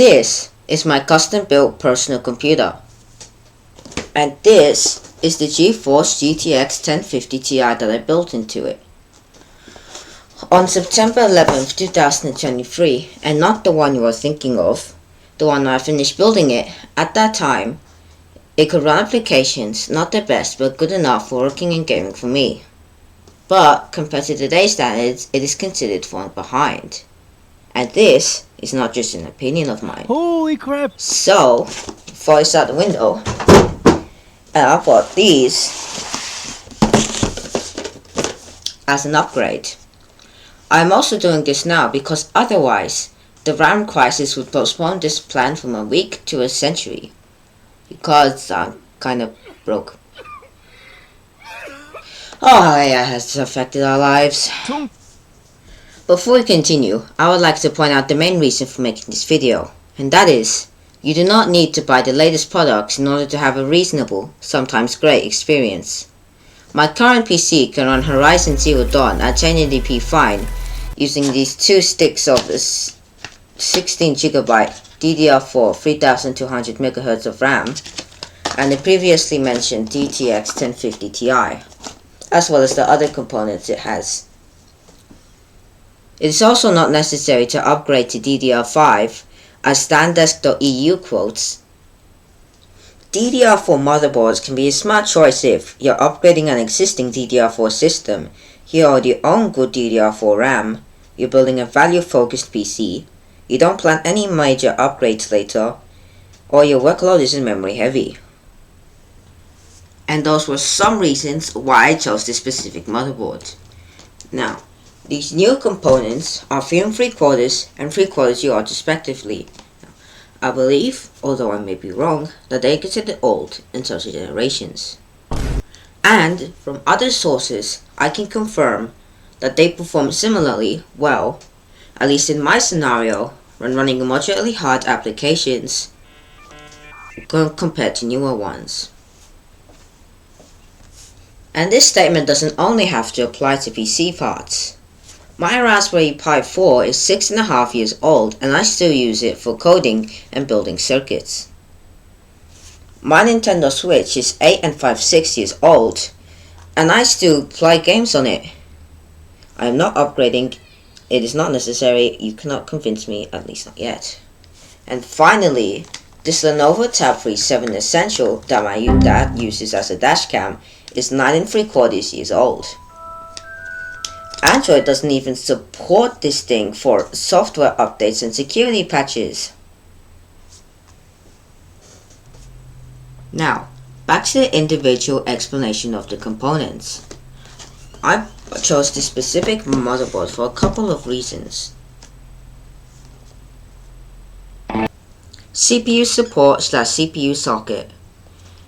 This is my custom-built personal computer, and this is the GeForce GTX 1050 Ti that I built into it. On September 11th, 2023, and not the one you are thinking of, the one I finished building it, at that time, it could run applications, not the best but good enough for working and gaming for me. But compared to today's standards, it is considered falling behind. And this is not just an opinion of mine. Holy crap! So, before I start the window, and I bought these as an upgrade. I'm also doing this now because otherwise, the RAM crisis would postpone this plan from a week to a century. Because I'm kind of broke. Oh yeah, has affected our lives. Before we continue, I would like to point out the main reason for making this video, and that is, you do not need to buy the latest products in order to have a reasonable, sometimes great experience. My current PC can run Horizon Zero Dawn at 1080p fine using these two sticks of 16GB DDR4 3200 MHz of RAM and the previously mentioned GTX 1050 Ti, as well as the other components it has. It is also not necessary to upgrade to DDR5, as standdesk.eu quotes. DDR4 motherboards can be a smart choice if you're upgrading an existing DDR4 system, you already own good DDR4 RAM, you're building a value-focused PC, you don't plan any major upgrades later, or your workload isn't memory heavy. And those were some reasons why I chose this specific motherboard. Now, these new components are 3 3/4 and 3/4 yards respectively. I believe, although I may be wrong, that they are considered old in social generations. And from other sources, I can confirm that they perform similarly well, at least in my scenario, when running moderately hard applications compared to newer ones. And this statement doesn't only have to apply to PC parts. My Raspberry Pi 4 is 6.5 years old and I still use it for coding and building circuits. My Nintendo Switch is 8 and 5/6 years old and I still play games on it. I am not upgrading, it is not necessary, you cannot convince me, at least not yet. And finally, this Lenovo Tab 37 Essential that my dad uses as a dashcam is 9 3/4 years old. Android doesn't even support this thing for software updates and security patches. Now, back to the individual explanation of the components. I chose this specific motherboard for a couple of reasons. CPU support / CPU socket.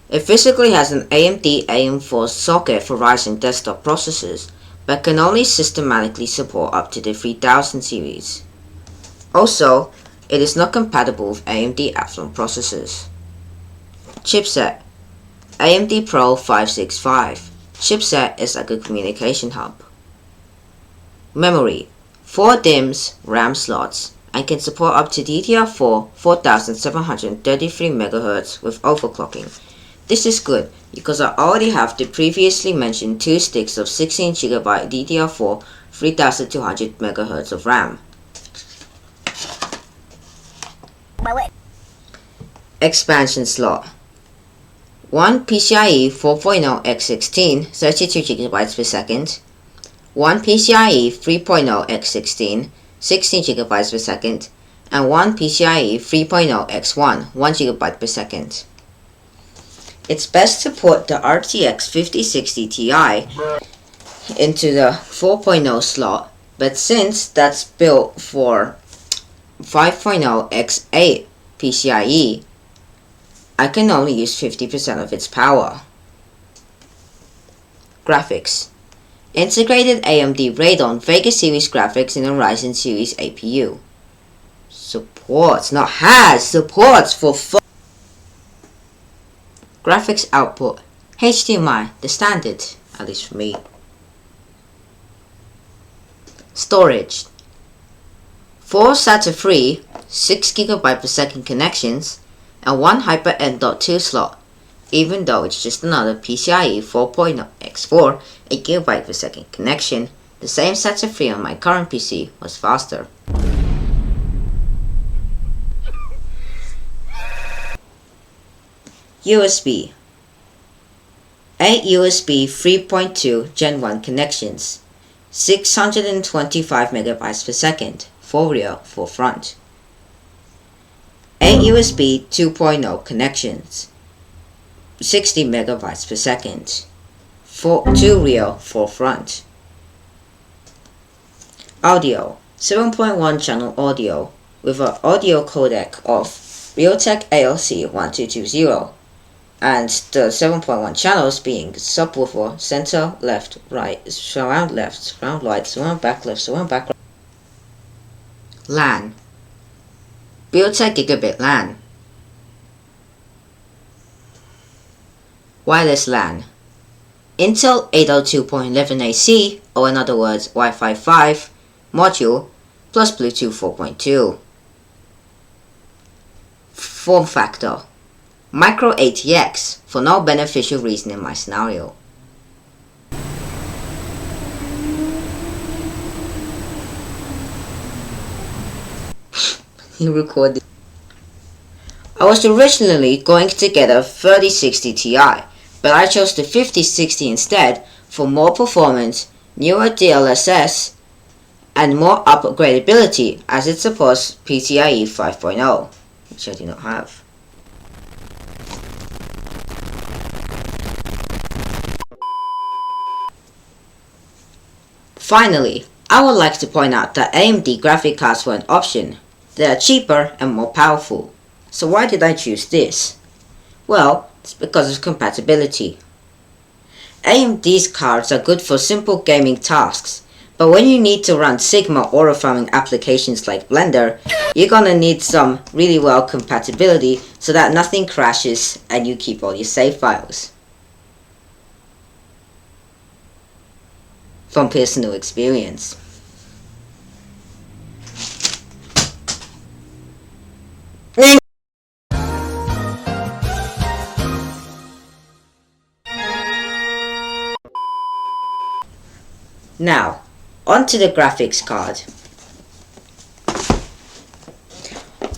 It physically has an AMD AM4 socket for Ryzen desktop processors, but can only systematically support up to the 3000 series. Also, it is not compatible with AMD Athlon processors. Chipset: AMD Pro 565. Chipset is like a communication hub. Memory: 4 DIMMs RAM slots, and can support up to DDR4 4733 MHz with overclocking. This is good because I already have the previously mentioned 2 sticks of 16GB DDR4 3200 MHz of RAM. Expansion slot: 1 PCIe 4.0 x16 32GB per second, 1 PCIe 3.0 x16 16GB per second, and 1 PCIe 3.0 x1 1GB per second. It's best to put the RTX 5060 Ti into the 4.0 slot, but since that's built for 5.0 x8 PCIe, I can only use 50% of its power. Graphics: integrated AMD Radeon Vega series graphics in a Ryzen series APU. Supports, not has, supports for graphics output: HDMI, the standard, at least for me. Storage: 4 SATA free 6GB per second connections, and 1 Hyper N.2 slot, even though it's just another PCIe 4.0 x4 8GB per second connection. The same SATA free on my current PC was faster. USB. 8 USB 3.2 Gen 1 connections, 625 MB per second, 4 rear, 4 front. 8 USB 2.0 connections, 60 MB per second, 2 rear, 4 front. Audio. 7.1 channel audio with an audio codec of Realtek ALC 1220, and the 7.1 channels being subwoofer, center, left, right, surround right, surround back left, surround back right. LAN. Realtek Gigabit LAN. Wireless LAN. Intel 802.11ac, or in other words Wi-Fi 5 module plus Bluetooth 4.2. Form factor. Micro ATX, for no beneficial reason in my scenario. You recorded. I was originally going to get a 3060 Ti, but I chose the 5060 instead for more performance, newer DLSS, and more upgradability as it supports PCIe 5.0, which I do not have. Finally, I would like to point out that AMD graphic cards were an option. They are cheaper and more powerful. So why did I choose this? Well, it's because of compatibility. AMD's cards are good for simple gaming tasks, but when you need to run Sigma aura farming applications like Blender, you're gonna need some really well compatibility so that nothing crashes and you keep all your save files. From personal experience. Now, onto the graphics card.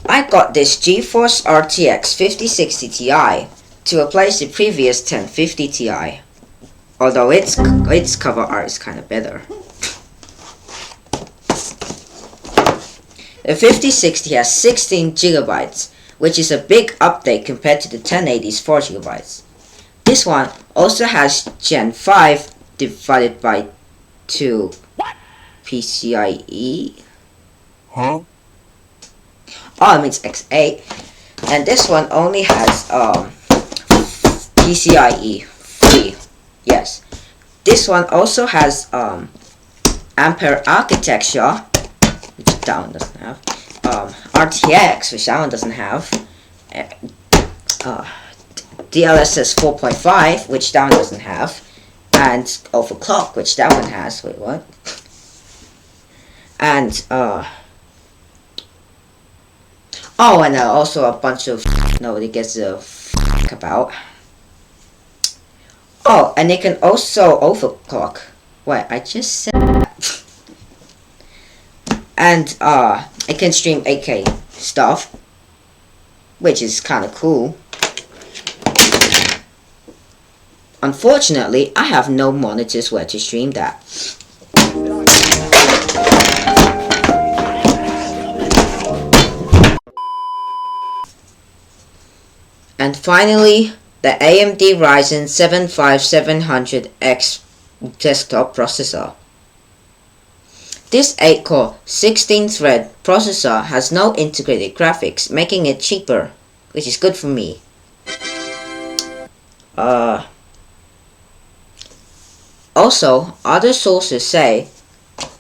I got this GeForce RTX 5060 Ti to replace the previous 1050 Ti, although its cover art is kind of better. The 5060 has 16 GB, which is a big update compared to the 1080's 4 GB. This one also has Gen 5 divided by 2 PCIe. Huh? Oh, it means X8. And this one only has PCIe 3. Yes. This one also has Ampere architecture, which that one doesn't have. RTX, which that one doesn't have. DLSS 4.5, which that one doesn't have. And overclock, which that one has. Wait, what? And oh, and also a bunch of nobody gives a f about. Oh, and it can also overclock. Wait, I just said that. And it can stream 8K stuff, which is kind of cool. Unfortunately, I have no monitors where to stream that. And finally, the AMD Ryzen 7 5700X desktop processor. This 8-core, 16-thread processor has no integrated graphics, making it cheaper, which is good for me. Also, other sources say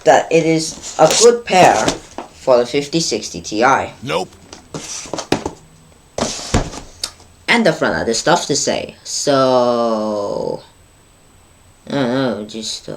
that it is a good pair for the 5060 Ti. Nope. And I've run out of stuff to say, so I don't know, just